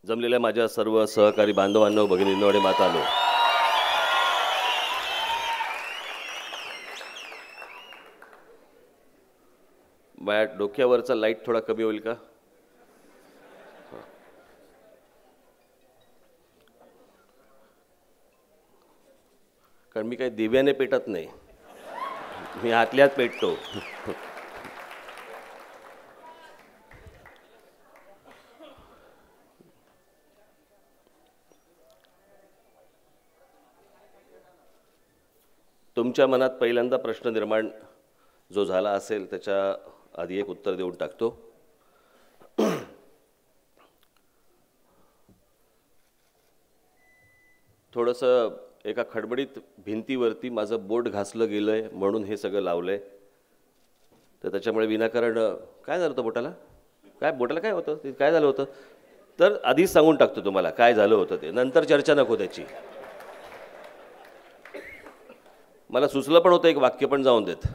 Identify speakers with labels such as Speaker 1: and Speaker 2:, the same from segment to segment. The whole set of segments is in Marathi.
Speaker 1: जमलेल्या माझ्या सर्व सहकारी बांधवांनो, भगिनींनो आणि मातांनो, माझ्या डोक्यावरचा लाईट थोडा कमी होईल का? कारण मी काही दिव्याने पेटत नाही, मी आतल्यात पेटतो. तुमच्या मनात पहिल्यांदा प्रश्न निर्माण जो झाला असेल त्याच्या आधी एक उत्तर देऊन टाकतो. थोडंसं एका खडबडीत भिंतीवरती माझं बोट घासलं गेलंय म्हणून हे सगळं लावलंय. तर त्याच्यामुळे विनाकारण काय झालं होतं बोटाला? बोटाला काय होतं? ते काय झालं होतं? तर आधीच सांगून टाकतो तुम्हाला काय झालं होतं ते, नंतर चर्चा नको त्याची. मला सुचलं पण होतं एक वाक्य, पण जाऊन देत.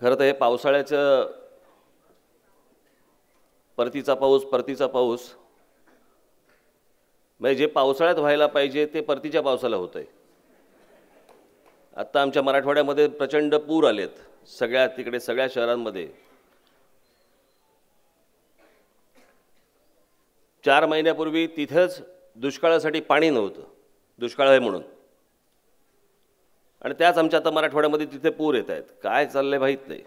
Speaker 1: खरं तर हे पावसाळ्याचं परतीचा पाऊस म्हणजे जे पावसाळ्यात व्हायला पाहिजे ते परतीच्या पावसाला होतंय. आत्ता आमच्या मराठवाड्यामध्ये प्रचंड पूर आलेत, तिकडे सगळ्या शहरांमध्ये. 4 महिन्यापूर्वी तिथेच दुष्काळासाठी पाणी नव्हतं, दुष्काळ आहे म्हणून, आणि त्याच आमच्या आता मराठवाड्यामध्ये तिथे पूर येत आहेत. काय चाललंय माहीत नाही.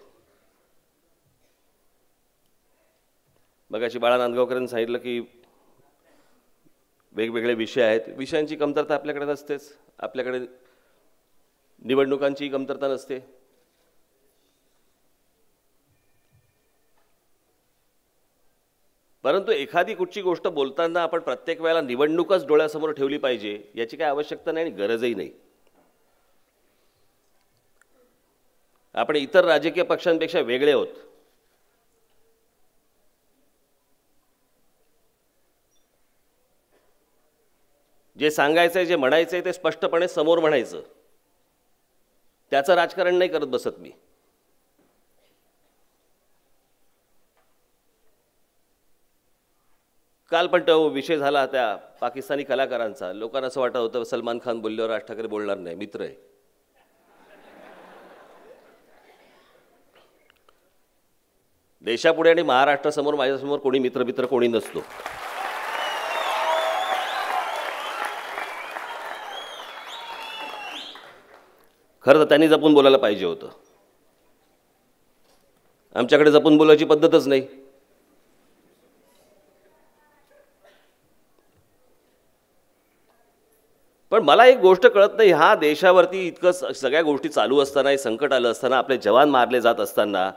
Speaker 1: मगाशी बाळा नांदगावकरांनी सांगितलं की वेगवेगळे विषय आहेत. विषयांची कमतरता आपल्याकडे नसतेच, आपल्याकडे निवडणुकांची कमतरता नसते. परंतु एखादी कुठची गोष्ट बोलताना आपण प्रत्येक वेळेला निवडणूकच डोळ्यासमोर ठेवली पाहिजे याची काही आवश्यकता नाही आणि गरजही नाही. आपण इतर राजकीय पक्षांपेक्षा वेगळे आहोत. जे सांगायचंय, जे म्हणायचंय ते स्पष्टपणे समोर म्हणायचं. त्याचं राजकारण नाही करत बसत मी. काल पण तो विषय झाला त्या पाकिस्तानी कलाकारांचा. लोकांना असं वाटत होतं सलमान खान बोलल्यावर राज ठाकरे बोलणार नाही, मित्र आहे. देशापुढे आणि महाराष्ट्रासमोर माझ्यासमोर कोणी मित्र कोणी नसतो. खरं तर त्यांनी जपून बोलायला पाहिजे होतं. आमच्याकडे जपून बोलायची पद्धतच नाही. पण मला एक गोष्ट कळत नाही, हा देशावरती इतकं सगळ्या गोष्टी चालू असताना, संकट आलं असताना, आपले जवान मारले जात असताना,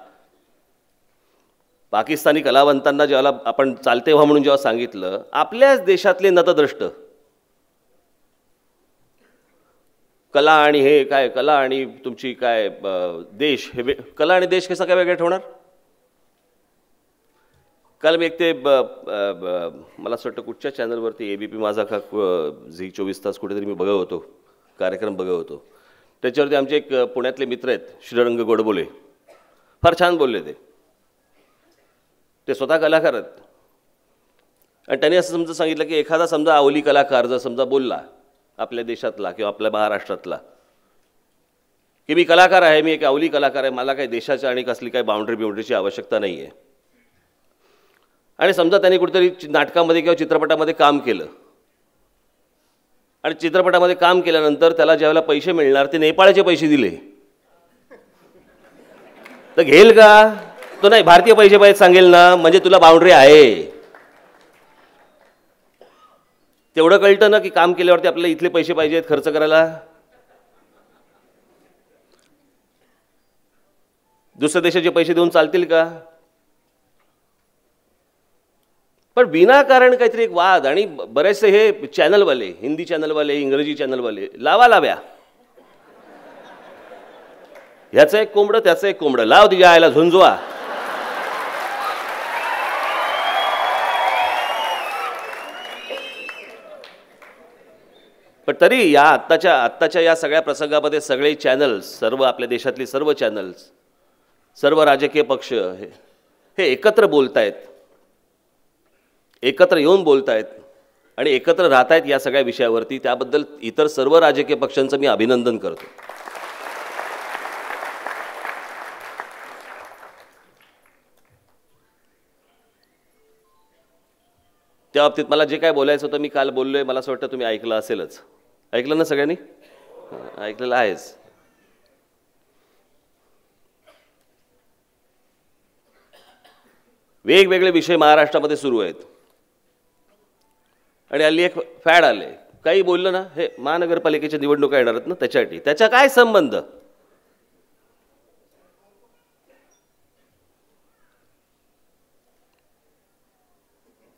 Speaker 1: पाकिस्तानी कलावंतांना जेव्हा आपण चालते व्हा म्हणून जेव्हा सांगितलं, आपल्याच देशातले नतद्रष्ट कला आणि हे काय, कला आणि तुमची काय देश, हे कला आणि देश कसं काय वेगळं ठेवणार? काल मी एक ते मला असं वाटतं कुठच्या चॅनलवरती ABP माझा का झी 24 तास कुठेतरी मी बघत होतो, कार्यक्रम बघत होतो. त्याच्यावरती आमचे एक पुण्यातले मित्र आहेत श्रीरंग गोडबोले, फार छान बोलले. ते स्वतः कलाकार आहेत. आणि त्यांनी असं समजा सांगितलं की एखादा समजा अवली कलाकार जर समजा बोलला आपल्या देशातला किंवा आपल्या महाराष्ट्रातला की मी कलाकार आहे, मी एक अवली कलाकार आहे, मला काही देशाच्या आणि कसली काही बाउंड्रीची आवश्यकता नाही आहे, आणि समजा त्यांनी कुठेतरी नाटकामध्ये किंवा चित्रपटामध्ये काम केलं आणि चित्रपटामध्ये काम केल्यानंतर त्याला ज्यावेळेला पैसे मिळणार ते नेपाळचे पैसे दिले तर घेईल का तो? नाही, भारतीय पैसे पाहिजे सांगेल ना, म्हणजे तुला बाउंड्री आहे. तेवढं कळतं ना की काम केल्यावरती आपल्याला इथले पैसे पाहिजेत खर्च करायला. दुसऱ्या देशाचे पैसे देऊन चालतील का? पण विनाकारण काहीतरी एक वाद. आणि बरेचसे हे चॅनलवाले, हिंदी चॅनलवाले, इंग्रजी चॅनलवाले लाव्या ह्याचं एक कोंबडं त्याचं एक कोंबडं, लाव तिच्या आयला झुंजवा. पण तरी या आत्ताच्या या सगळ्या प्रसंगामध्ये सगळे चॅनल्स, सर्व आपल्या देशातली सर्व चॅनल्स, सर्व राजकीय पक्ष हे एकत्र बोलतायत, एकत्र येऊन बोलतायत आणि एकत्र राहतायत या सगळ्या विषयावरती. त्याबद्दल इतर सर्व राजकीय पक्षांचं मी अभिनंदन करतो. त्या बाबतीत मला जे काय बोलायचं होतं मी काल बोललोय. मला असं वाटतं तुम्ही ऐकलं असेलच. ऐकलं ना सगळ्यांनी? ऐकलेलं आहेच. वेगवेगळे विषय महाराष्ट्रामध्ये सुरू आहेत आणि हल्ली एक फॅड आले. काही बोललं ना, हे महानगरपालिकेच्या निवडणुका येणार आहेत ना, त्याच्यासाठी. त्याचा काय संबंध?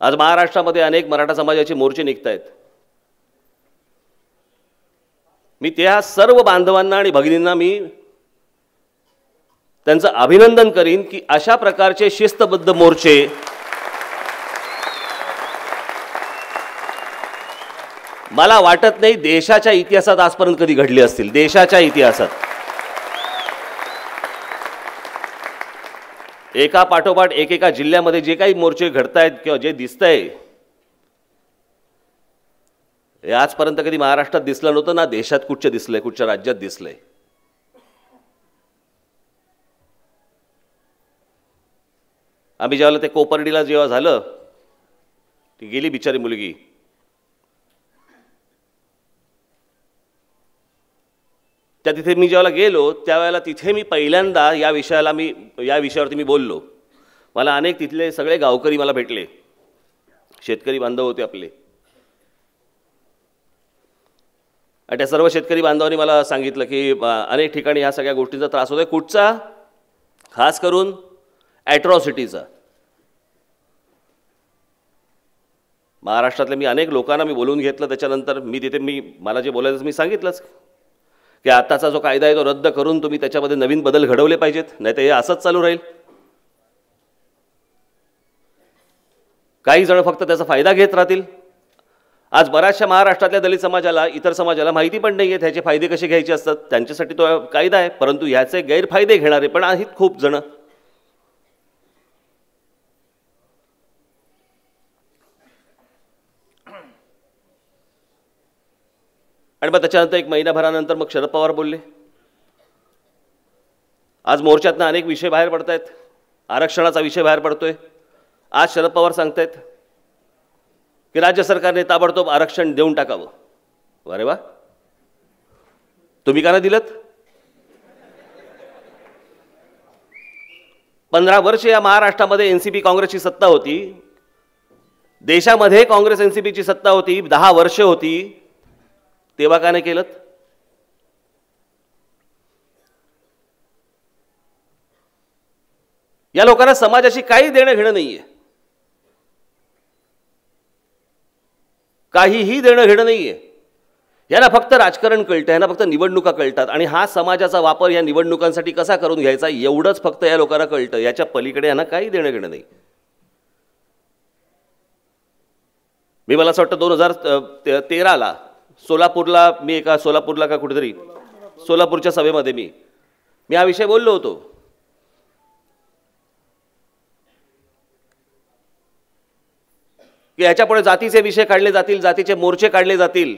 Speaker 1: आज महाराष्ट्रामध्ये अनेक मराठा समाजाचे मोर्चे निघत आहेत. मी त्या सर्व बांधवांना आणि भगिनींना मी त्यांचं अभिनंदन करीन की अशा प्रकारचे शिस्तबद्ध मोर्चे मला वाटत नाही देशाच्या इतिहासात आजपर्यंत कधी घडले असतील. देशाच्या इतिहासात एका पाठोपाठ एकेका जिल्ह्यामध्ये जे काही मोर्चे घडतायत किंवा जे दिसतंय हे आजपर्यंत कधी महाराष्ट्रात दिसलं नव्हतं ना. देशात कुठच्या दिसलंय, कुठच्या राज्यात दिसलंय. आम्ही जेव्हा ते कोपर्डीला जेव्हा झालं, ती गेली बिचारी मुलगी. त्या तिथे मी जेव्हा गेलो त्यावेळेला तिथे मी पहिल्यांदा या विषयावरती मी बोललो. मला अनेक तिथले सगळे गावकरी मला भेटले, शेतकरी बांधव होते आपले. आणि त्या सर्व शेतकरी बांधवांनी मला सांगितलं की अनेक ठिकाणी ह्या सगळ्या गोष्टींचा त्रास होतोय. कुठचा? खास करून ॲट्रॉसिटीचा. महाराष्ट्रातल्या मी अनेक लोकांना मी बोलवून घेतलं. त्याच्यानंतर मला जे बोलायचं मी सांगितलंच की आताचा जो कायदा आहे तो रद्द करून तुम्ही त्याच्यामध्ये नवीन बदल घडवले पाहिजेत, नाही तर हे असंच चालू राहील. काही जण फक्त त्याचा फायदा घेत राहतील. आज बऱ्याचशा महाराष्ट्रातल्या दलित समाजाला, इतर समाजाला माहिती पण नाही आहे त्याचे फायदे कसे घ्यायचे असतात. त्यांच्यासाठी तो कायदा आहे, परंतु ह्याचे गैरफायदे घेणारे पण आहेत खूप जण. आणि मग त्याच्यानंतर एक महिनाभरानंतर मग शरद पवार बोलले. आज मोर्चातनं अनेक विषय बाहेर पडत आहेत. आरक्षणाचा विषय बाहेर पडतोय. आज शरद पवार सांगतायत की राज्य सरकारने ताबडतोब आरक्षण देऊन टाकावं. अरे वा, तुम्ही का नाही दिलं? 15 वर्ष या महाराष्ट्रामध्ये एनसीपी काँग्रेसची सत्ता होती. देशामध्ये काँग्रेस एनसीपीची सत्ता होती. 10 वर्ष होती. तेव्हा का नाही केलं? या लोकांना समाजाशी काही देणं घेणं नाहीये. काहीही देणं घेणं नाहीये. यांना फक्त राजकारण कळतं, यांना फक्त निवडणुका कळतात आणि हा समाजाचा वापर या निवडणुकांसाठी कसा करून घ्यायचा एवढंच फक्त या लोकांना कळतं. याच्या पलीकडे यांना काही देणं घेणं नाही. मला असं वाटतं 2013ला सोलापूरला मी एका सोलापूरला का कुठेतरी सोलापूरच्या सभेमध्ये मी हा विषय बोललो होतो की याच्यापुढे जातीचे विषय काढले जातील, जातीचे मोर्चे काढले जातील,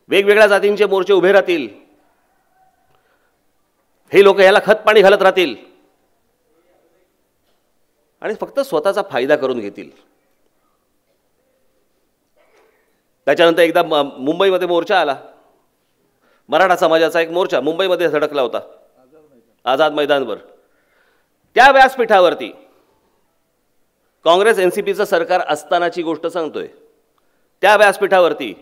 Speaker 1: वेगवेगळ्या जातींचे मोर्चे उभे राहतील. हे लोक याला खतपाणी घालत राहतील आणि फक्त स्वतःचा फायदा करून घेतील. त्याच्यानंतर एकदा मुंबईमध्ये मोर्चा आला. मराठा समाजाचा एक मोर्चा मुंबईमध्ये धडकला होता आझाद मैदानवर. त्या व्यासपीठावरती काँग्रेस एनसीपीचं सरकार असतानाची गोष्ट सांगतोय. त्या व्यासपीठावरती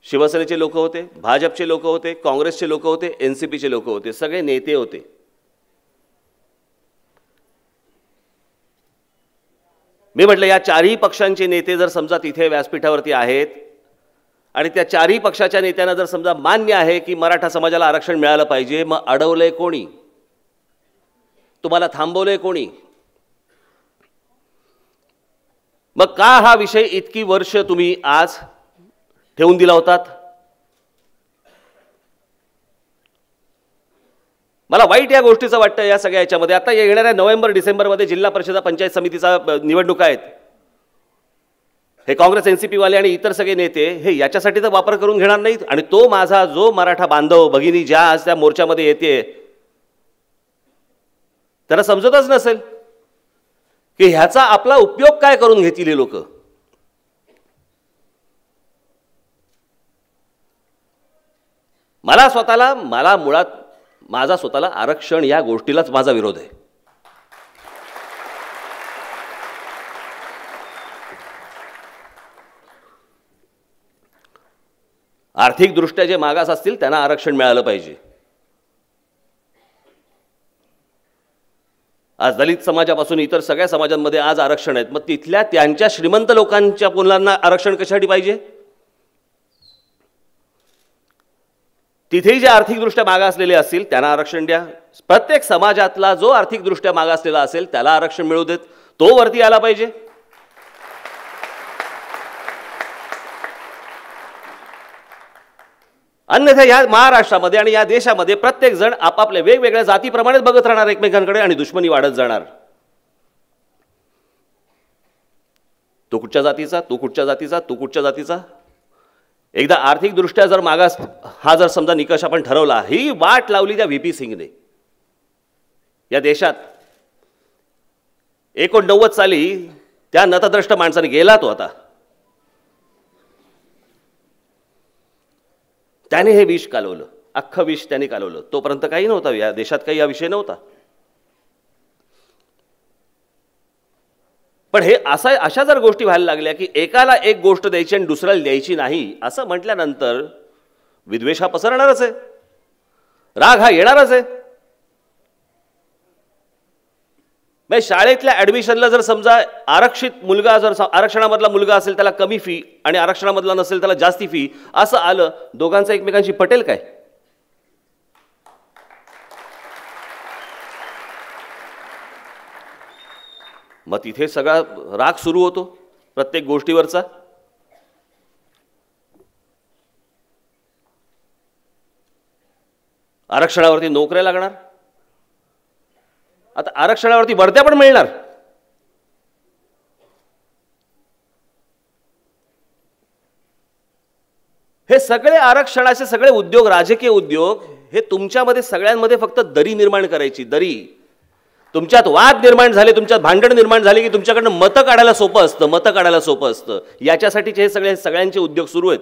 Speaker 1: शिवसेनेचे लोक होते, भाजपचे लोक होते, काँग्रेसचे लोक होते, एनसीपीचे लोक होते, सगळे नेते होते. मी म्हटलं या चारही पक्षांचे नेते जर समजा तिथे व्यासपीठावरती आहेत आणि त्या चारही पक्षाच्या नेत्यांना जर समजा मान्य आहे की मराठा समाजाला आरक्षण मिळालं पाहिजे, मग अडवलंय कोणी? तुम्हाला थांबवलंय कोणी? मग का हा विषय इतकी वर्ष तुम्ही आज ठेवून दिला होतात? मला वाईट या गोष्टीचं वाटतं या सगळ्या याच्यामध्ये. आता येणाऱ्या नोव्हेंबर डिसेंबरमध्ये जिल्हा परिषद पंचायत समितीचा निवडणुका आहेत. हे काँग्रेस एनसीपी वाले आणि इतर सगळे नेते हे याच्यासाठी तर वापर करून घेणार नाहीत. आणि तो माझा जो मराठा बांधव भगिनी ज्या आज त्या मोर्चामध्ये येते त्याला समजतच नसेल की ह्याचा आपला उपयोग काय करून घेतील हे लोक. मला मुळात माझा स्वतःला आरक्षण या गोष्टीलाच माझा विरोध आहे. आर्थिकदृष्ट्या जे मागास असतील त्यांना आरक्षण मिळालं पाहिजे. आज दलित समाजापासून इतर सगळ्या समाजांमध्ये आज आरक्षण आहेत. मग तिथल्या त्यांच्या श्रीमंत लोकांच्या मुलांना आरक्षण कशासाठी पाहिजे? तिथेही जे आर्थिकदृष्ट्या मागासलेले असतील त्यांना आरक्षण द्या. प्रत्येक समाजातला जो आर्थिकदृष्ट्या मागासलेला असेल त्याला आरक्षण मिळू देत. तो वरती आला पाहिजे. अन्यथा या महाराष्ट्रामध्ये आणि या देशामध्ये प्रत्येक जण आपापल्या वेगवेगळ्या जातीप्रमाणेच बघत राहणार एकमेकांकडे आणि दुश्मनी वाढत जाणार. तो कुठच्या जातीचा, तो कुठच्या जातीचा, तो कुठच्या जातीचा. एकदा आर्थिकदृष्ट्या जर मागास हा जर समजा निकष आपण ठरवला, ही वाट लावली त्या व्ही पी सिंगने. या देशात 89 साली त्या नतद्रष्ट माणसाने गेला तो आता. त्याने हे विष कालवलं, अख्खं विष त्याने कालवलं. तोपर्यंत काही नव्हता या देशात, काही हा विषय नव्हता. पण हे अशा जर गोष्टी व्हायला लागल्या की एकाला एक गोष्ट द्यायची आणि दुसऱ्याला द्यायची नाही असं म्हटल्यानंतर विद्वेष हा पसरणारच आहे, राग हा येणारच आहे. म्हणजे शाळेतल्या ऍडमिशनला जर समजा आरक्षित मुलगा जर आरक्षणामधला मुलगा असेल त्याला कमी फी आणि आरक्षणामधला नसेल त्याला जास्ती फी असं आलं, दोघांचं एकमेकांशी पटेल काय? मग तिथे सगळा राग सुरू होतो प्रत्येक गोष्टीवरचा. आरक्षणावरती नोकऱ्या लागणार, आता आरक्षणावरती बढत्या पण मिळणार. हे सगळे आरक्षणाचे सगळे उद्योग, राजकीय उद्योग, हे तुमच्यामध्ये सगळ्यांमध्ये फक्त दरी निर्माण करायची. दरी, तुमच्यात वाद निर्माण झाले, तुमच्यात भांडण निर्माण झाले की तुमच्याकडनं मतं काढायला सोपं असतं, मतं काढायला सोपं असतं. याच्यासाठीचे हे सगळ्यांचे उद्योग सुरू आहेत.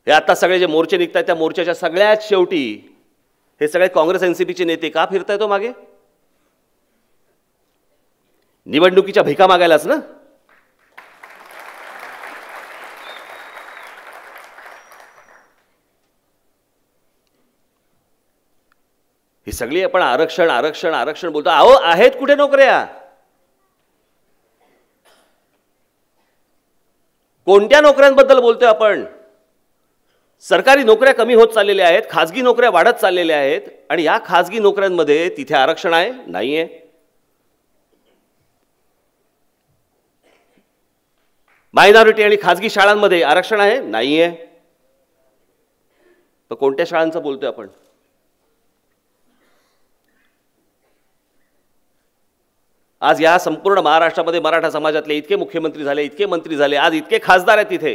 Speaker 1: हे आता सगळे जे मोर्चे निघतात त्या मोर्चाच्या सगळ्यात शेवटी हे सगळे काँग्रेस एनसीपीचे नेते का फिरताय तो मागे? निवडणुकीच्या भिका मागायलाच ना. ही सगळी आपण आरक्षण आरक्षण आरक्षण बोलतो. अहो, आहेत कुठे नोकऱ्या? कोणत्या नोकऱ्यांबद्दल बोलतोय आपण? सरकारी नोकऱ्या कमी होत चाललेल्या आहेत, खाजगी नोकऱ्या वाढत चाललेल्या आहेत. आणि या खाजगी नोकऱ्यांमध्ये तिथे आरक्षण आहे? नाहीये. मायनॉरिटी आणि खाजगी शाळांमध्ये आरक्षण आहे? नाहीये. तर कोणत्या शाळांचं बोलतोय आपण? आज या संपूर्ण महाराष्ट्रामध्ये मराठा समाजातले इतके मुख्यमंत्री झाले, इतके मंत्री झाले, आज इतके खासदार आहेत तिथे.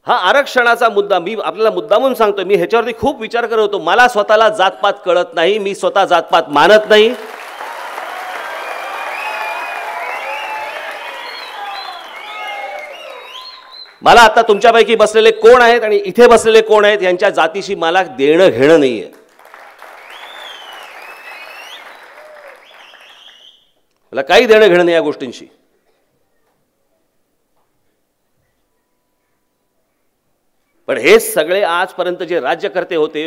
Speaker 1: हा आरक्षणाचा मुद्दा मी आपल्याला मुद्दामून सांगतोय. मी ह्याच्यावरती खूप विचार करत होतो. मला स्वतःला जातपात कळत नाही, मी स्वतः जातपात मानत नाही. मला आता तुमच्यापैकी बसलेले कोण आहेत आणि इथे बसलेले कोण आहेत यांच्या जातीशी मला देणं घेणं नाहीये. मला काही देणं घेणं नाही या गोष्टींशी. पण हे सगळे आजपर्यंत जे राज्यकर्ते होते,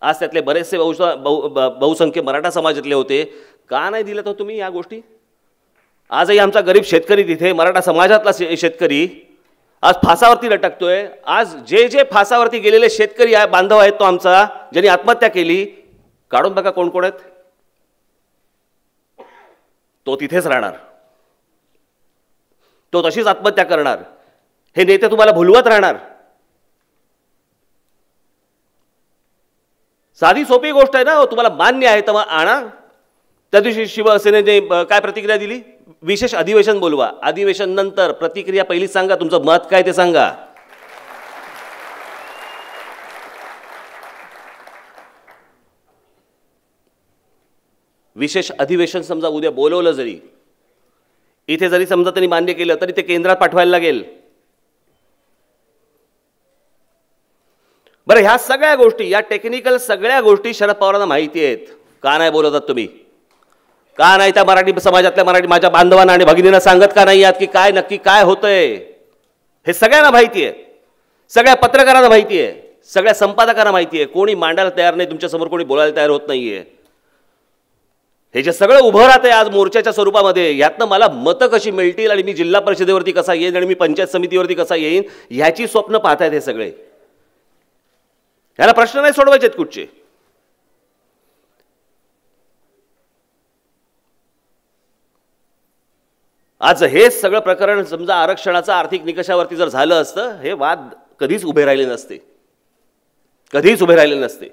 Speaker 1: आज त्यातले बरेचसे बहुसंख्य मराठा समाजातले होते, का नाही दिलं तर तुम्ही या गोष्टी? आजही आमचा गरीब शेतकरी तिथे, मराठा समाजातला शेतकरी आज फासावरती लटकतोय. आज जे फासावरती गेलेले शेतकरी बांधव आहेत, तो आमचा ज्यांनी आत्महत्या केली, काढून बघा कोण कोण आहेत. तो तिथेच राहणार, तो तशीच आत्महत्या करणार. हे नेते तुम्हाला भुलवत राहणार. साधी सोपी गोष्ट आहे ना हो, तुम्हाला मान्य आहे तर मग आणा. त्या दिवशी शिवसेनेने काय प्रतिक्रिया दिली? विशेष अधिवेशन बोलवा. अधिवेशन नंतर प्रतिक्रिया पहिलीच सांगा, तुमचं मत काय ते सांगा. विशेष अधिवेशन समजा उद्या बोलवलं जरी, इथे जरी समजा त्यांनी मान्य केलं तरी ते केंद्रात पाठवायला लागेल. बरं, ह्या सगळ्या गोष्टी, या टेक्निकल सगळ्या गोष्टी शरद पवारांना माहिती आहेत. का नाही बोलतात तुम्ही? का नाही त्या मराठी समाजातल्या मराठी माझ्या बांधवांना आणि भगिनींना सांगत का नाही आहात की काय नक्की काय होतंय? हे सगळ्यांना माहिती आहे, सगळ्या पत्रकारांना माहिती आहे, सगळ्या संपादकांना माहिती आहे. कोणी मांडायला तयार नाही, तुमच्यासमोर कोणी बोलायला तयार होत नाहीये. हे जे सगळं उभं राहतंय आज मोर्चाच्या स्वरूपामध्ये, यातनं मला मतं कशी मिळतील आणि मी जिल्हा परिषदेवरती कसा येईन आणि मी पंचायत समितीवरती कसा येईन, ह्याची स्वप्न पाहतायत हे सगळे. ह्याला प्रश्न नाही सोडवायचे आहेत कुठचे. आज हे सगळं प्रकरण समजा आरक्षणाचं आर्थिक निकषावरती जर झालं असतं, हे वाद कधीच उभे राहिले नसते, कधीच उभे राहिले नसते.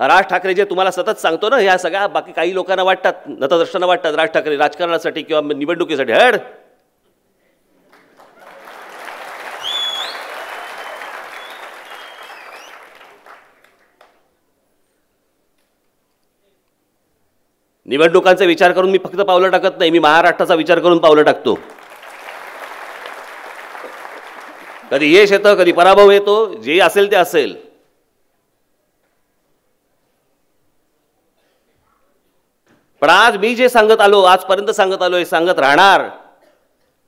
Speaker 1: राज ठाकरे जे तुम्हाला सतत सांगतो ना, ह्या सगळ्या बाकी काही लोकांना वाटतात, नतद्रष्टांना वाटतात राज ठाकरे राजकारणासाठी किंवा निवडणुकीसाठी हड. निवडणुकांचा विचार करून मी फक्त पावलं टाकत नाही, मी महाराष्ट्राचा विचार करून पावलं टाकतो. कधी यश येतं, कधी पराभव येतो, जे असेल ते असेल. पण आज मी जे सांगत आलो, आजपर्यंत सांगत आलोय, सांगत राहणार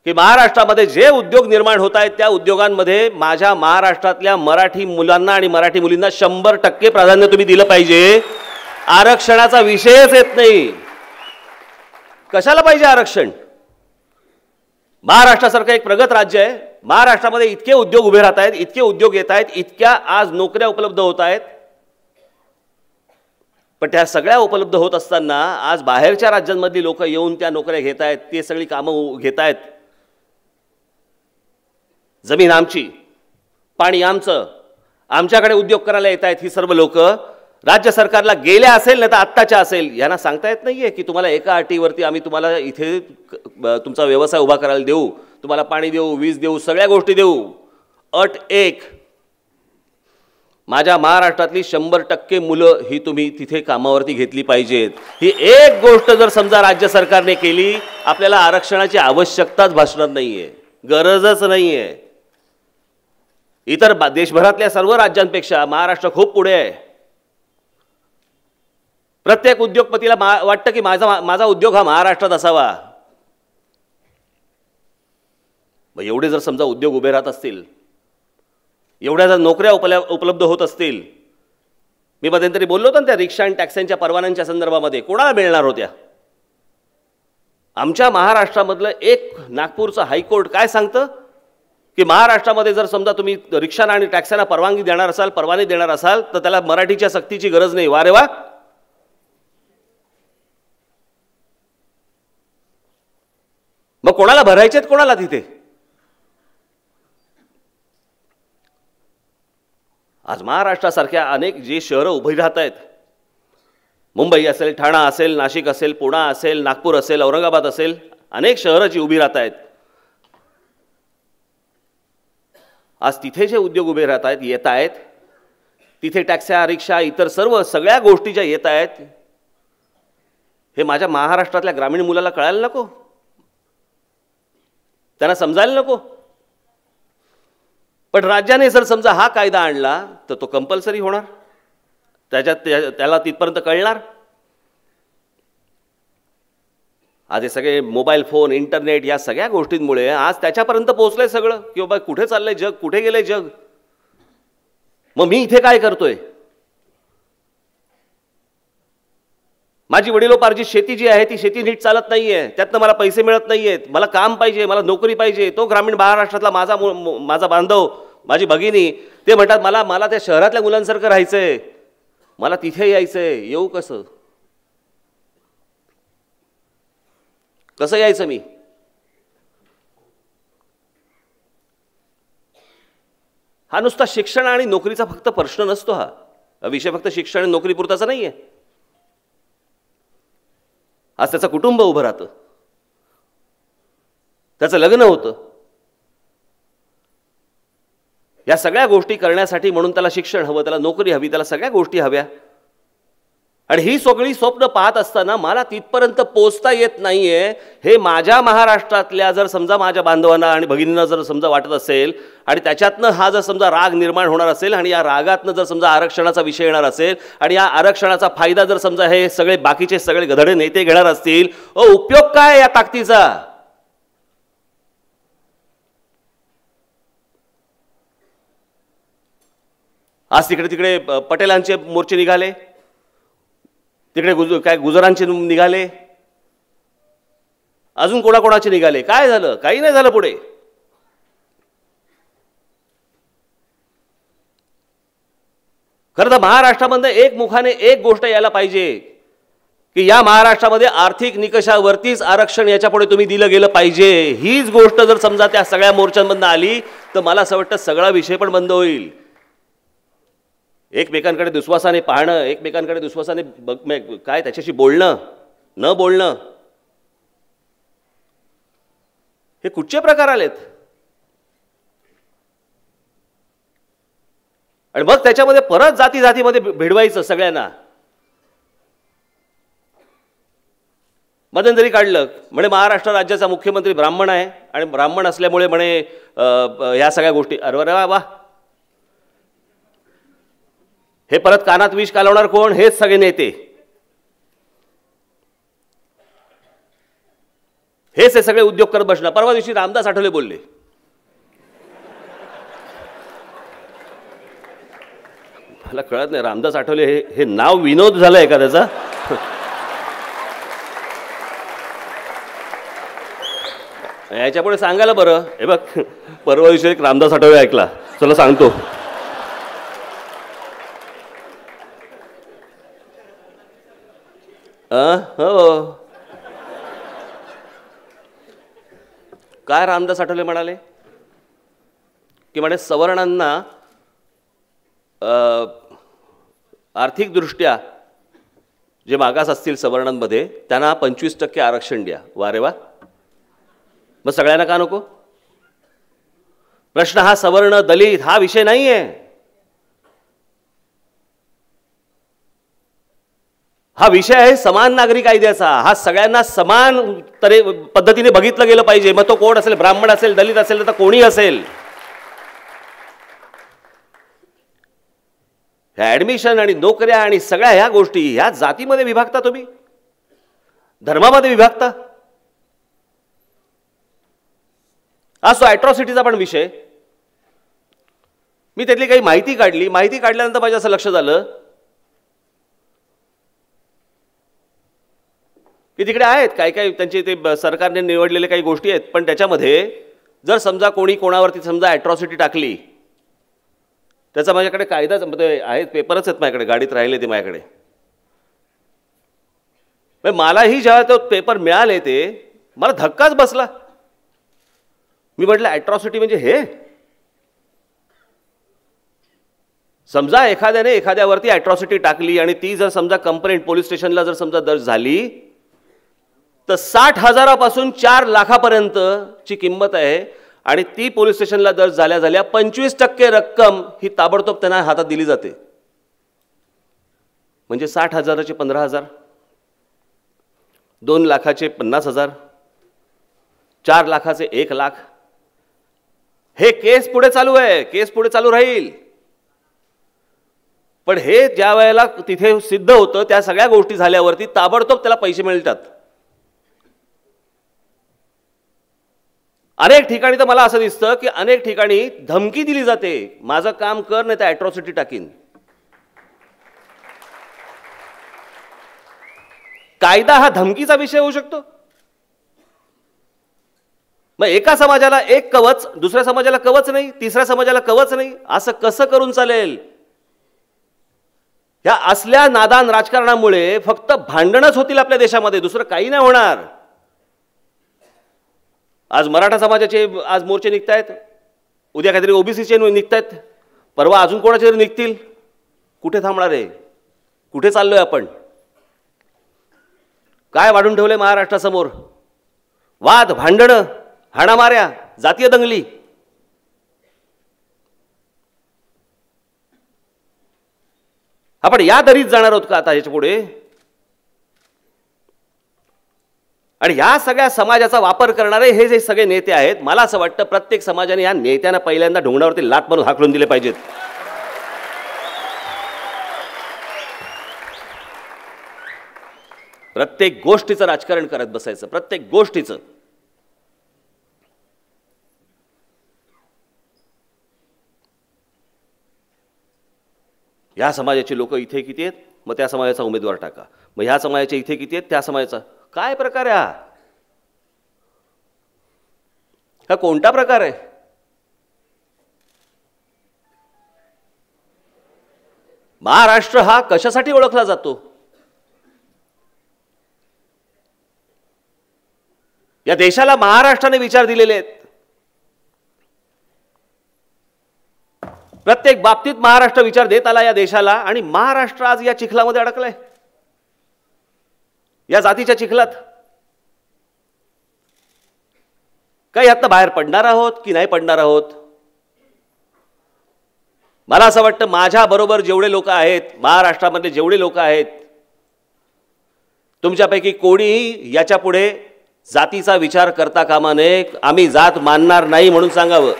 Speaker 1: की महाराष्ट्रामध्ये जे उद्योग निर्माण होत आहेत त्या उद्योगांमध्ये माझ्या महाराष्ट्रातल्या मराठी मुलांना आणि मराठी मुलींना 100% प्राधान्य तुम्ही दिलं पाहिजे. आरक्षणाचा विषयच येत नाही. कशाला पाहिजे आरक्षण? महाराष्ट्रासारखं एक प्रगत राज्य आहे, महाराष्ट्रामध्ये इतके उद्योग उभे राहत आहेत, इतके उद्योग येत आहेत, इतक्या आज नोकऱ्या उपलब्ध होत आहेत. पण त्या सगळ्या उपलब्ध होत असताना आज बाहेरच्या राज्यांमधली लोक येऊन त्या नोकऱ्या घेत आहेत, ते सगळी कामं घेत आहेत. जमीन आमची, पाणी आमचं, आमच्याकडे उद्योग करायला येत आहेत ही सर्व लोक. राज्य सरकारला गेल्या असेल नाही तर आत्ताच्या असेल, यांना सांगता येत नाहीये की तुम्हाला एका अटीवरती आम्ही तुम्हाला इथे तुमचा व्यवसाय उभा करायला देऊ, तुम्हाला पाणी देऊ, वीज देऊ, सगळ्या गोष्टी देऊ. अट एक, माझ्या महाराष्ट्रातली 100% मुलं ही तुम्ही तिथे कामावरती घेतली पाहिजेत. ही एक गोष्ट जर समजा राज्य सरकारने केली, आपल्याला आरक्षणाची आवश्यकताच भासणार नाहीये, गरजच नाहीये. इतर देशभरातल्या सर्व राज्यांपेक्षा महाराष्ट्र खूप पुढे आहे. प्रत्येक उद्योगपतीला वाटतं की माझा उद्योग हा महाराष्ट्रात असावा. मग एवढे जर समजा उद्योग उभे राहत असतील, एवढ्या जर नोकऱ्या उपलब्ध होत असतील, मी मध्यंतरी बोललो होतो ना त्या रिक्षा आणि टॅक्स्यांच्या परवान्यांच्या संदर्भामध्ये, कोणाला मिळणार होत्या? आमच्या महाराष्ट्रामधलं एक नागपूरचं हायकोर्ट काय सांगतं की महाराष्ट्रामध्ये जर समजा तुम्ही रिक्षांना आणि टॅक्स्यांना परवानगी देणार असाल, परवाने देणार असाल, तर त्याला मराठीच्या सक्तीची गरज नाही. वा रे वा. मग कोणाला भरायचेत, कोणाला तिथे? आज महाराष्ट्रासारख्या अनेक जे शहरं उभी राहत आहेत, मुंबई असेल, ठाणा असेल, नाशिक असेल, पुणे असेल, नागपूर असेल, औरंगाबाद असेल, अनेक शहरं जी उभी राहत आहेत, आज तिथे जे उद्योग उभे राहत आहेत, येत आहेत, तिथे टॅक्स्या, रिक्षा, इतर सर्व सगळ्या गोष्टी ज्या येत आहेत, हे माझ्या महाराष्ट्रातल्या ग्रामीण मुलाला कळायला नको? त्यांना समजायला नको? पण राज्याने जर समजा हा कायदा आणला तर तो कंपल्सरी होणार, त्याला तिथपर्यंत कळणार. आज हे सगळे मोबाईल फोन, इंटरनेट या सगळ्या गोष्टींमुळे आज त्याच्यापर्यंत पोहोचलंय सगळं की बाबा कुठे चाललंय जग, कुठे गेलंय जग. मग मी इथे काय करतोय? माझी वडिलोपार्जित शेती जी आहे ती शेती नीट चालत नाहीये, त्यातनं मला पैसे मिळत नाहीयेत, मला काम पाहिजे, मला नोकरी पाहिजे. तो ग्रामीण महाराष्ट्रातला माझा बांधव, माझी भगिनी, ते म्हणतात मला त्या शहरातल्या मुलांसारखं राहायचंय, मला तिथे यायचंय. येऊ कसं? कसं यायचं मी? हा नुसता शिक्षण आणि नोकरीचा फक्त प्रश्न नसतो. हा विषय फक्त शिक्षण आणि नोकरीपुरताचा नाही आहे. आज त्याचं कुटुंब उभं राहतं, त्याचं लग्न होतं. या सगळ्या गोष्टी करण्यासाठी म्हणून त्याला शिक्षण हवं, त्याला नोकरी हवी, त्याला सगळ्या गोष्टी हव्या. आणि ही सगळी स्वप्न पाहत असताना मला तिथपर्यंत पोचता येत नाहीये हे माझ्या महाराष्ट्रातल्या जर समजा माझ्या बांधवांना आणि भगिनींना जर समजा वाटत असेल आणि त्याच्यातनं हा जर समजा राग निर्माण होणार असेल आणि या रागातनं जर समजा आरक्षणाचा विषय येणार असेल आणि या आरक्षणाचा फायदा जर समजा हे सगळे बाकीचे सगळे गधडे नेते घेणार असतील, उपयोग काय या ताकदीचा? आज तिकडे तिकडे पटेलांचे मोर्चे निघाले, तिकडे काय गुजरांचे निघाले, अजून कोणाकोणाचे निघाले. काय झालं? काही नाही झालं. पुढे खरं तर महाराष्ट्रामध्ये एक मुखाने एक गोष्ट यायला पाहिजे की या महाराष्ट्रामध्ये आर्थिक निकषावरतीच आरक्षण याच्या पुढे तुम्ही दिलं गेलं पाहिजे. हीच गोष्ट जर समजा त्या सगळ्या मोर्चांमधून आली तर मला असं वाटतं सगळा विषय पण बंद होईल. एकमेकांकडे दुश्वासाने पाहणं, एकमेकांकडे दुश्वासाने काय त्याच्याशी बोलणं न बोलणं, हे कुठचे प्रकार आलेत? आणि मग त्याच्यामध्ये परत जाती जातीमध्ये भिडवायचं सगळ्यांना. मध्यंतरी काढलं म्हणे महाराष्ट्र राज्याचा मुख्यमंत्री ब्राह्मण आहे आणि ब्राह्मण असल्यामुळे म्हणे ह्या सगळ्या गोष्टी. अरे वा वा, हे परत कानात विष कालवणार कोण? हेच सगळे नेते, हेच हे सगळे उद्योग करत बसणार. परवा दिवशी रामदास आठवले बोलले, मला कळत नाही रामदास आठवले हे नाव विनोद झालंय का त्याचा? याच्यापुढे सांगायला बरं. हे बघ, परवा दिवशी एक रामदास आठवले ऐकला, चला सांगतो. हो, काय रामदास आठवले म्हणाले की म्हणे सवर्णांना आर्थिकदृष्ट्या जे मागास असतील सवर्णांमध्ये त्यांना 25% आरक्षण द्या. वा रे वा, मग सगळ्यांना का नको? प्रश्न हा सवर्ण दलित हा विषय नाहीये. हा विषय आहे समान नागरी कायद्याचा. हा सगळ्यांना समान पद्धतीने बघितलं गेलं पाहिजे. मग तो कोण असेल, ब्राह्मण असेल, दलित असेल, तर कोणी असेल. ह्या ऍडमिशन आणि नोकऱ्या आणि सगळ्या ह्या गोष्टी ह्या जातीमध्ये विभागता, तुम्ही धर्मामध्ये विभागता. आज तो अॅट्रॉसिटीचा पण विषय. मी त्यातली काही माहिती काढली. माहिती काढल्यानंतर माझ्या असं लक्षात आलं की तिकडे आहेत काय काय त्यांचे ते सरकारने निवडलेले काही गोष्टी आहेत, पण त्याच्यामध्ये जर समजा कोणी कोणावरती समजा अॅट्रॉसिटी टाकली, त्याचा माझ्याकडे कायदाच आहेत, पेपरच आहेत माझ्याकडे, गाडीत राहिले ते माझ्याकडे. मलाही जेव्हा तो पेपर मिळाले ते मला धक्काच बसला. मी म्हटलं अॅट्रॉसिटी म्हणजे हे? समजा एखाद्याने एखाद्यावरती अॅट्रॉसिटी टाकली आणि ती जर समजा कंप्लेंट पोलीस स्टेशनला जर समजा दर्ज झाली तर 60,000पासून 4 लाखापर्यंतची किंमत आहे. आणि ती पोलीस स्टेशनला दर्ज झाल्या 25% रक्कम ही ताबडतोब त्यांना हातात दिली जाते. म्हणजे 60,000चे 15,000, 2 लाखाचे 50,000, 4 लाखाचे 1 लाख. हे केस पुढे चालू आहे, केस पुढे चालू राहील. पण हे ज्या वेळेला तिथे सिद्ध होतं त्या सगळ्या गोष्टी झाल्यावरती ताबडतोब त्याला पैसे मिळतात. अनेक ठिकाणी तर मला असं दिसतं की अनेक ठिकाणी धमकी दिली जाते, माझं काम कर नाही तर अॅट्रॉसिटी टाकीन. कायदा हा धमकीचा विषय होऊ शकतो. मग एका समाजाला एक कवच, दुसऱ्या समाजाला कवच नाही, तिसऱ्या समाजाला कवच नाही, असं कसं करून चालेल? ह्या असल्या नादान राजकारणामुळे फक्त भांडणच होतील आपल्या देशामध्ये, दुसरं काही नाही होणार. आज मराठा समाजाचे आज मोर्चे निघतायत, उद्या काहीतरी ओबीसीचे निघतायत, परवा अजून कोणाचे तरी निघतील. कुठे थांबणार आहे? कुठे चाललोय आपण? काय वाढून ठेवलंय महाराष्ट्रासमोर? वाद, भांडणं, हाणामाऱ्या, जातीय दंगली. आपण या दरीत जाणार आहोत का आता ह्याच्या पुढे? आणि ह्या सगळ्या समाजाचा वापर करणारे हे जे सगळे नेते आहेत, मला असं वाटतं प्रत्येक समाजाने या नेत्यांना पहिल्यांदा ढोंगणावरती लाथ मारून हाकलून दिले पाहिजेत. प्रत्येक गोष्टीचं राजकारण करत बसायचं, प्रत्येक गोष्टीचं. ह्या समाजाचे लोक इथे किती आहेत, मग त्या समाजाचा उमेदवार टाका. मग ह्या समाजाचे इथे किती आहेत, त्या समाजाचा. काय प्रकार आहे हा? कोणता प्रकार आहे? महाराष्ट्र हा कशासाठी ओळखला जातो? या देशाला महाराष्ट्राने विचार दिलेले आहेत. प्रत्येक बाबतीत महाराष्ट्र विचार देत आला या देशाला, आणि महाराष्ट्र आज या चिखलामध्ये अडकलाय, या जातीच्या चिखलात. काही यातनं बाहेर पडणार आहोत की नाही पडणार आहोत? मला असं वाटतं माझ्या बरोबर जेवढे लोक आहेत, महाराष्ट्रामध्ये जेवढे लोक आहेत, तुमच्यापैकी कोणीही याच्या पुढे जातीचा विचार करता कामा नये. आम्ही जात मानणार नाही म्हणून सांगावं.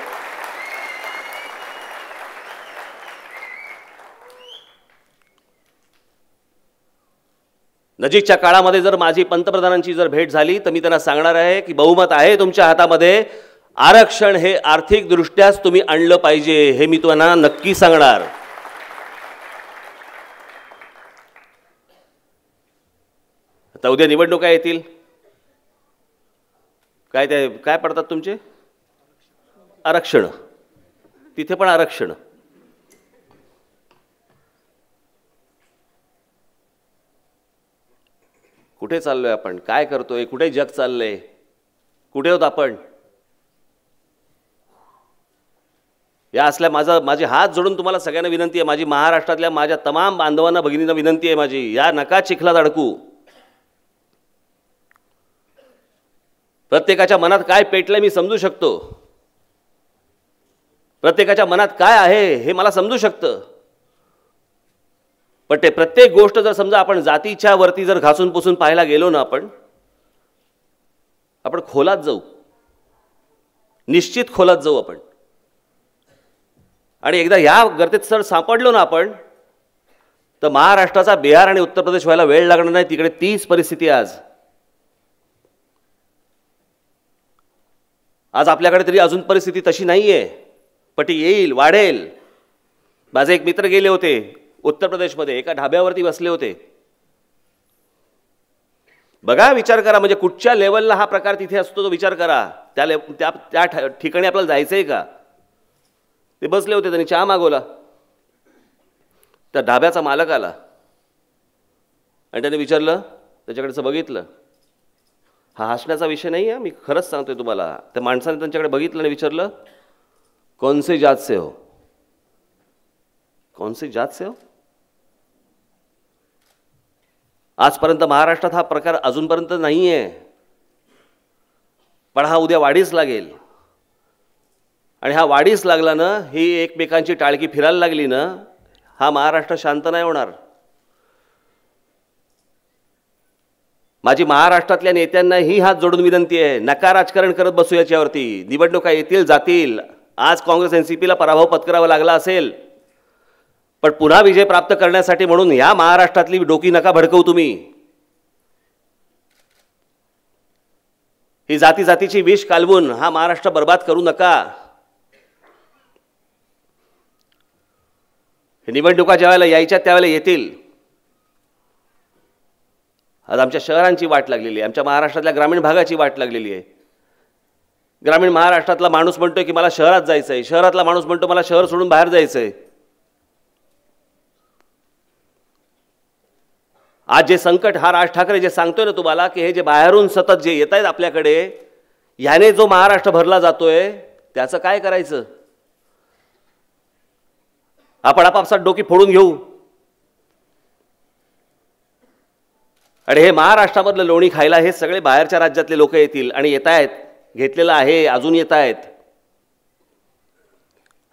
Speaker 1: नजीकच्या काळामध्ये जर माझी पंतप्रधानांची जर भेट झाली तर मी त्यांना सांगणार आहे की बहुमत आहे तुमच्या हातामध्ये. आरक्षण हे आर्थिकदृष्ट्याच तुम्ही आणलं पाहिजे, हे मी तुम्हाला नक्की सांगणार. आता उद्या निवडणुका येतील. काय पडतात तुमचे? आरक्षण. तिथे पण आरक्षण. कुठे चाललोय आपण? काय करतोय? कुठे जग चाललंय? कुठे होत आपण? या असल्या माझे हात जोडून तुम्हाला सगळ्यांना विनंती आहे, माझी महाराष्ट्रातल्या माझ्या तमाम बांधवांना, भगिनींना विनंती आहे माझी, या नका चिखलात अडकू. प्रत्येकाच्या मनात काय पेटलंय मी समजू शकतो. प्रत्येकाच्या मनात काय आहे हे मला समजू शकतं. पण ते प्रत्येक गोष्ट जर समजा आपण जातीच्या वरती जर घासून पुसून पाहायला गेलो ना, आपण खोलात जाऊ, निश्चित खोलात जाऊ आपण. आणि एकदा या गर्तेत सर सापडलो ना आपण, तर महाराष्ट्राचा बिहार आणि उत्तर प्रदेश व्हायला वेळ लागणार नाही. तिकडे तीच परिस्थिती आज. आज आपल्याकडे तरी अजून परिस्थिती तशी नाहीये, पण ती येईल, वाढेल. माझे एक मित्र गेले होते उत्तर प्रदेशमध्ये, एका ढाब्यावरती बसले होते. बघा, विचार करा, म्हणजे कुठच्या लेवलला हा प्रकार तिथे असतो तो विचार करा. त्या ठिकाणी आपल्याला जायचंय का? ते बसले होते, त्यांनी चहा मागवला. त्या ढाब्याचा मालक आला आणि त्याने विचारलं, त्याच्याकडचं बघितलं. हा हसण्याचा विषय नाही आहे, मी खरंच सांगतोय तुम्हाला. त्या माणसाने त्यांच्याकडे बघितलं आणि विचारलं, कौन से जात से हो? कौन से जात से हो? आजपर्यंत महाराष्ट्रात हा प्रकार अजूनपर्यंत नाही आहे, पण हा उद्या वाढीस लागेल. आणि हा वाढीस लागला ना, ही एकमेकांची टाळकी फिरायला लागली ना, हा महाराष्ट्र शांत नाही होणार. माझी महाराष्ट्रातल्या नेत्यांना ही हात जोडून विनंती आहे, नका राजकारण करत बसू याच्यावरती. निवडणुका येतील जातील. आज काँग्रेस एनसीपीला पराभव पत्करावा लागला असेल, पण पुन्हा विजय प्राप्त करण्यासाठी म्हणून या महाराष्ट्रातली डोकी नका भडकवू तुम्ही. ही जातीची विष कालवून हा महाराष्ट्र बर्बाद करू नका. हे निवडणुका ज्यावेळेला यायच्या त्यावेळेला येतील. आज आमच्या शहरांची वाट लागलेली आहे, आमच्या महाराष्ट्रातल्या ग्रामीण भागाची वाट लागलेली आहे. ग्रामीण महाराष्ट्रातला माणूस म्हणतोय की मला शहरात जायचं आहे, शहरातला माणूस म्हणतो मला शहर सोडून बाहेर जायचं आहे. आज जे संकट हा राज ठाकरे जे सांगतोय ना तुम्हाला, की हे जे बाहेरून सतत जे येत आहेत आपल्याकडे, ह्याने जो महाराष्ट्र भरला जातोय त्याचं काय करायचं? आपण आपापसात डोकी फोडून घेऊ आणि हे महाराष्ट्रामधलं लोणी खायला हे सगळे बाहेरच्या राज्यातले लोक येतील आणि येत आहेत, घेतलेलं आहे, अजून येत आहेत.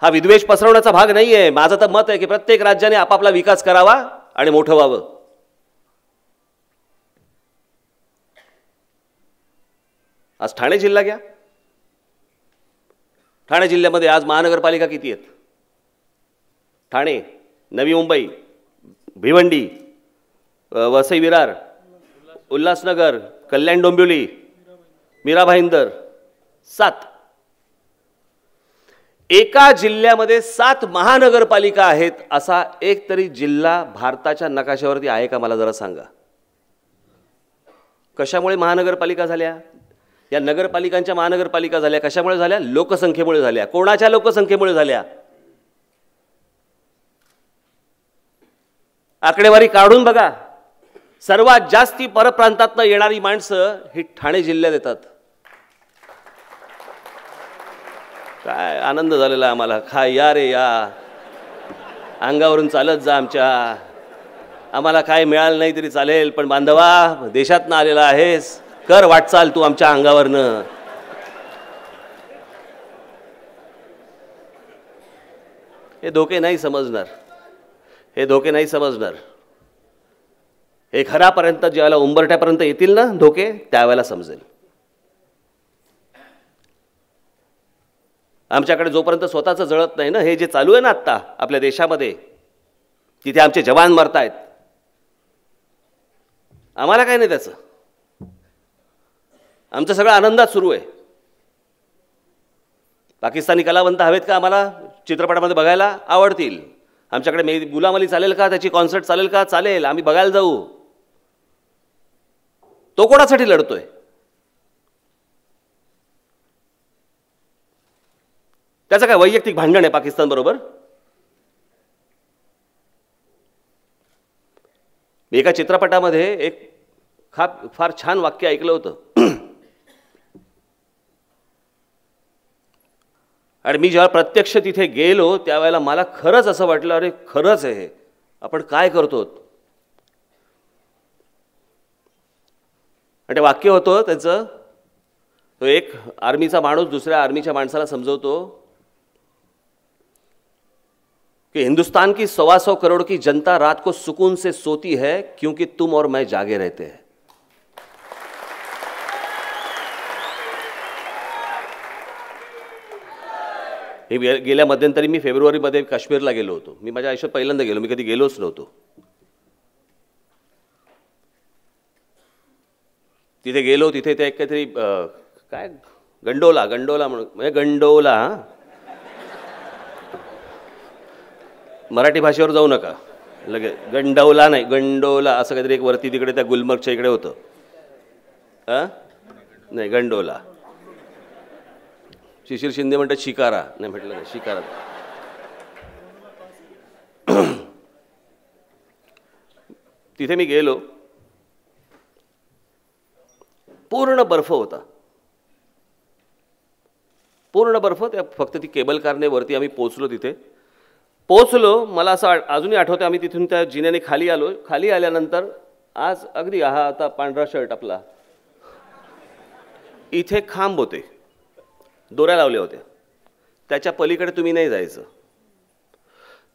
Speaker 1: हा विद्वेष पसरवण्याचा भाग नाहीये. माझं तर मत आहे की प्रत्येक राज्याने आपापला विकास करावा आणि मोठं व्हावं. आज ठाणे जिल्हा घ्या. ठाणे जिल्ह्यामध्ये आज महानगरपालिका किती आहेत? ठाणे, नवी मुंबई, भिवंडी, वसई विरार, उल्हासनगर, कल्याण डोंबिवली, मीरा भाईंदर, 7. एका जिल्ह्यामध्ये 7 महानगरपालिका आहेत. असा एक तरी जिल्हा भारताच्या नकाशावरती आहे का? मला जरा सांगा. कशामुळे महानगरपालिका झाल्या? या नगरपालिकांच्या महानगरपालिका झाल्या कशामुळे झाल्या? लोकसंख्येमुळे झाल्या. कोणाच्या लोकसंख्येमुळे झाल्या? आकडेवारी काढून बघा. सर्वात जास्ती परप्रांतातनं येणारी माणसं ही ठाणे जिल्ह्यात येतात. काय आनंद झालेला आम्हाला. खा या रे या, अंगावरून चालत जा आमच्या. आम्हाला काय मिळालं नाही तरी चालेल, पण बांधवा देशातनं आलेला आहेस, कर वाटचाल तू आमच्या अंगावरनं. हे धोके नाही समजणार. हे धोके नाही समजणार. हे घरापर्यंत ज्यावेळेला उंबरठ्यापर्यंत येतील ना धोके, त्यावेळेला समजेल. आमच्याकडे जोपर्यंत स्वतःचं जळत नाही ना, हे जे चालू आहे ना आत्ता आपल्या देशामध्ये, तिथे आमचे जवान मरतायत, आम्हाला काय नाही त्याचं. आमचं सगळं आनंदात सुरू आहे. पाकिस्तानी कलावंत हवेत का आम्हाला चित्रपटामध्ये बघायला? आवडतील. आमच्याकडे गुलाम अली चालेल का? त्याची कॉन्सर्ट चालेल का? चालेल, आम्ही बघायला जाऊ. तो कोणासाठी लढतोय? त्याचं काय वैयक्तिक भांडण आहे पाकिस्तान बरोबर? मी एका चित्रपटामध्ये एक फार छान वाक्य ऐकलं होतं आणि मी जेव्हा प्रत्यक्ष तिथे गेलो त्यावेळेला मला खरंच असं वाटलं, अरे खरंच आहे हे, आपण काय करतो. आणि ते वाक्य होतं त्याचं, तो एक आर्मीचा माणूस दुसऱ्या आर्मीच्या माणसाला समजवतो कि हिंदुस्तान की 125 करोड़ की जनता रात को सुकून से सोती है क्योंकि तुम और मैं जागे रहते हैं. हे गेल्या मध्यंतरी मी फेब्रुवारीमध्ये काश्मीरला गेलो होतो. मी माझ्या आयुष्यात पहिल्यांदा गेलो. मी कधी गेलोच नव्हतो. तिथे गेलो. तिथे ते एक काहीतरी काय गंडोला म्हणून, म्हणजे गंडोला, मराठी भाषेवर जाऊ नका लगे. गंडवला नाही, गंडोला असं काहीतरी एक वरती तिकडे त्या गुलमर्गच्या इकडे होतं. नाही, गंडोला. शिशिर शिंदे म्हणतात शिकारा, नाही म्हटलं नाही, शिकारा. तिथे मी गेलो. पूर्ण बर्फ होता, पूर्ण बर्फ. त्या फक्त ती केबल कारने वरती आम्ही पोहोचलो. तिथे पोहोचलो, मला असं अजूनही आठवतं, आम्ही तिथून त्या जिन्याने खाली आलो. खाली आल्यानंतर आज अगदी हा आता पांढरा शर्ट आपला, इथे खांब होते, दोऱ्या लावल्या होत्या. त्याच्या पलीकडे तुम्ही नाही जायचं.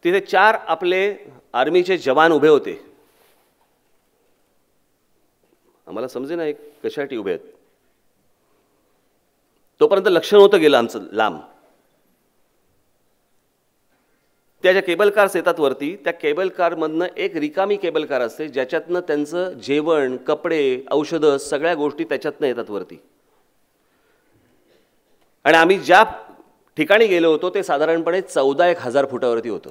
Speaker 1: तिथे 4 आपले आर्मीचे जवान उभे होते. आम्हाला समजे ना कशासाठी उभे आहेत. तोपर्यंत लक्ष नव्हतं गेलं आमचं लांब. त्या ज्या केबल कार्स येतात वरती, त्या केबल कारमधनं एक रिकामी केबल कार असते ज्याच्यातनं त्यांचं जेवण, कपडे, औषधं सगळ्या गोष्टी त्याच्यातनं येतात वरती. आणि आम्ही ज्या ठिकाणी गेलो होतो ते साधारणपणे 14,000 फुटावरती होतं.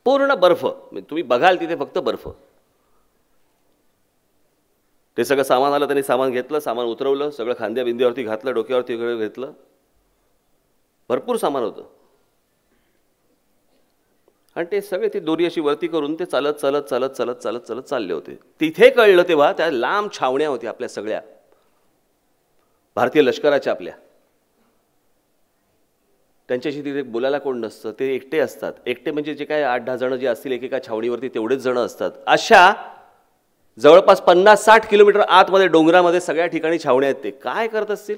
Speaker 1: पूर्ण बर्फ. तुम्ही बघाल तिथे फक्त बर्फ. ते सगळं सामान आलं, त्यांनी सामान घेतलं, सामान उतरवलं, सगळं खांद्या बिंद्यावरती घातलं, डोक्यावरती घेतलं. भरपूर सामान होतं. आणि ते सगळे ती दोरी अशी वरती करून ते चालत चालत चालत चालत चालत चालत चालले होते. तिथे कळलं तेव्हा त्या लांब छावण्या होत्या आपल्या सगळ्या भारतीय लष्कराच्या आपल्या. त्यांच्याशी तिथे बोलायला कोण नसतं, ते एकटे असतात. एकटे म्हणजे जे काय 8-10 जण जे असतील एकेका छावणीवरती तेवढेच जण असतात. अशा जवळपास 50-60 किलोमीटर आतमध्ये डोंगरामध्ये सगळ्या ठिकाणी छावण्या आहेत. ते काय करत असतील?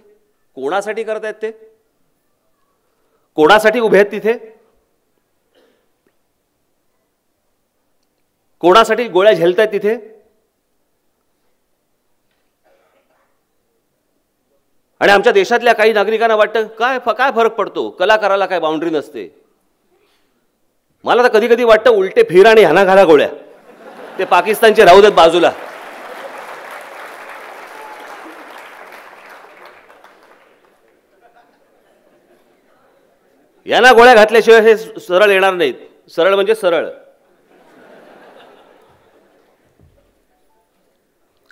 Speaker 1: कोणासाठी करत आहेत? ते कोणासाठी उभे आहेत तिथे? कोणासाठी गोळ्या झेलतायत तिथे? आणि आमच्या देशातल्या काही नागरिकांना वाटतं काय काय फरक पडतो, कलाकाराला काय बाउंड्री नसते. मला तर कधी कधी वाटतं उलटे फिर आणि ह्याना घाला गोळ्या, ते पाकिस्तानचे राहू देत बाजूला. यांना गोळ्या घातल्याशिवाय हे सरळ येणार नाहीत. सरळ म्हणजे सरळ.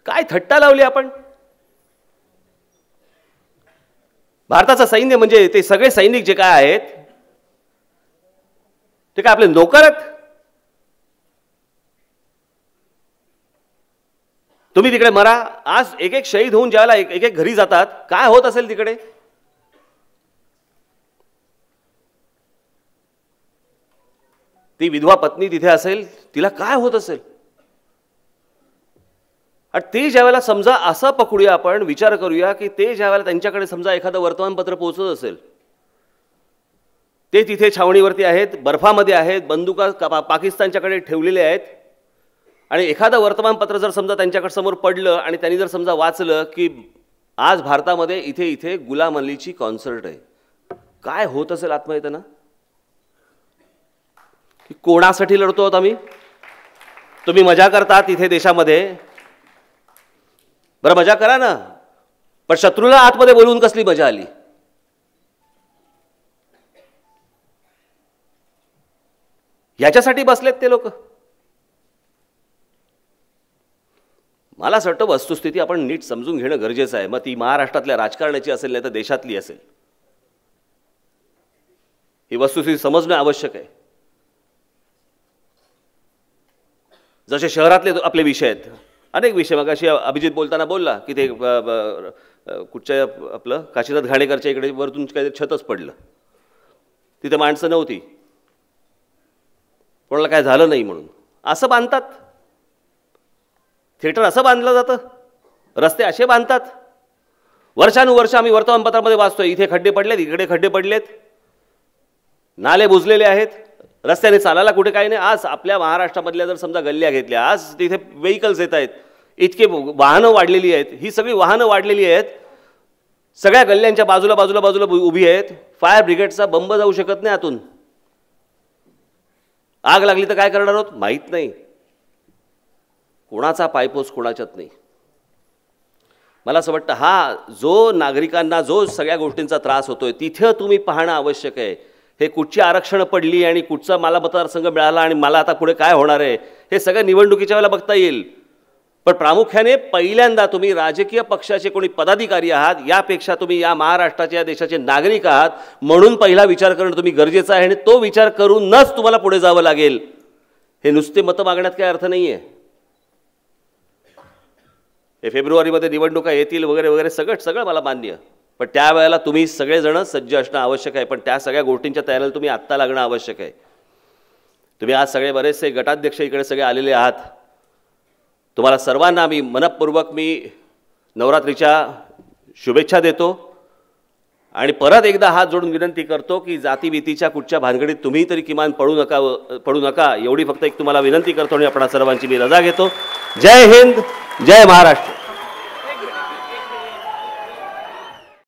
Speaker 1: काय थट्टा लावली आपण. भारताचं सैन्य म्हणजे ते सगळे सैनिक जे काय आहेत ते काय आपले नोकर आहेत? तुम्ही तिकडे मरा. आज एक एक शहीद होऊन ज्यावेळेला एक एक घरी जातात, काय होत असेल तिकडे? ती विधवा पत्नी तिथे असेल, तिला काय होत असेल? आणि ते ज्यावेळेला समजा असं पकडूया, आपण विचार करूया की ते ज्यावेळेला त्यांच्याकडे समजा एखादं वर्तमानपत्र पोहोचत असेल, ते तिथे छावणीवरती आहेत, बर्फामध्ये आहेत, बंदुका पाकिस्तानच्याकडे ठेवलेले आहेत, आणि एखादं वर्तमानपत्र जर समजा त्यांच्याकडे समोर पडलं आणि त्यांनी जर समजा वाचलं की आज भारतामध्ये इथे इथे गुलाम अलीची कॉन्सर्ट आहे, काय होत असेल आत्महत्येनं? की कोणासाठी लढतो आहोत आम्ही? तुम्ही मजा करतात इथे देशामध्ये, बरं मजा करा ना, पण शत्रूला आतमध्ये बोलवून कसली मजा आली? याच्यासाठी बसलेत ते लोक. मला असं वाटतं वस्तुस्थिती आपण नीट समजून घेणं गरजेचं आहे. मग ती महाराष्ट्रातल्या राजकारणाची असेल नाही तर देशातली असेल, ही वस्तुस्थिती समजणं आवश्यक आहे. जसे शहरातले आपले विषय आहेत, अनेक विषय. मग अशी अभिजित बोलताना बोलला की ते कुठच्या आपलं काशीनाथ घाणेकरच्या इकडे वरतून काहीतरी छतच पडलं, तिथे माणसं नव्हती, कोणाला काय झालं नाही म्हणून. असं बांधतात थिएटर, असं बांधलं जातं, रस्ते असे बांधतात. वर्षानुवर्ष आम्ही वर्तमानपत्रामध्ये वाचतोय, इथे खड्डे पडलेत, इकडे खड्डे पडलेत, नाले बुजलेले आहेत, रस्त्याने चालायला कुठे काही नाही. आज आपल्या महाराष्ट्रामधल्या जर समजा गल्ल्या घेतल्या, आज तिथे व्हेकल्स येत आहेत, इतके वाहनं वाढलेली आहेत, ही सगळी वाहनं वाढलेली आहेत, सगळ्या गल्ल्यांच्या बाजूला बाजूला बाजूला उभी आहेत. फायर ब्रिगेडचा बंब जाऊ शकत नाही आतून. आग लागली तर काय करणार आहोत माहीत नाही. कोणाचा पायपोस कोणाच्यात नाही. मला असं वाटतं हा जो नागरिकांना जो सगळ्या गोष्टींचा त्रास होतोय तिथे तुम्ही पाहणं आवश्यक आहे. हे कुठची आरक्षण पडली आणि कुठचा मला मतदारसंघ मिळाला आणि मला आता पुढे काय होणार आहे हे सगळं निवडणुकीच्या वेळेला बघता येईल. पण प्रामुख्याने पहिल्यांदा तुम्ही राजकीय पक्षाचे कोणी पदाधिकारी आहात, यापेक्षा तुम्ही या महाराष्ट्राच्या या देशाचे नागरिक आहात, म्हणून पहिला विचार करणं तुम्ही गरजेचं आहे. आणि तो विचार करूनच तुम्हाला पुढे जावं लागेल. हे नुसते मतं मागण्यात काही अर्थ नाही आहे. हे फेब्रुवारीमध्ये निवडणुका येतील वगैरे वगैरे सगळं मला मान्य, पण त्यावेळेला तुम्ही सगळेजण सज्ज असणं आवश्यक आहे. पण त्या सगळ्या गोष्टींच्या तयारीला तुम्ही आत्ता लागणं आवश्यक आहे. तुम्ही आज सगळे बरेचसे गटाध्यक्ष इकडे सगळे आलेले आहात. तुम्हाला सर्वांना मी मनपूर्वक नवरात्रीच्या शुभेच्छा देतो आणि परत एकदा हात जोडून विनंती करतो की जातीभीतीच्या कुठच्या भानगडीत तुम्ही तरी किमान पडू नका एवढी फक्त एक तुम्हाला विनंती करतो आणि आपणा सर्वांची मी रजा घेतो. जय हिंद, जय महाराष्ट्र.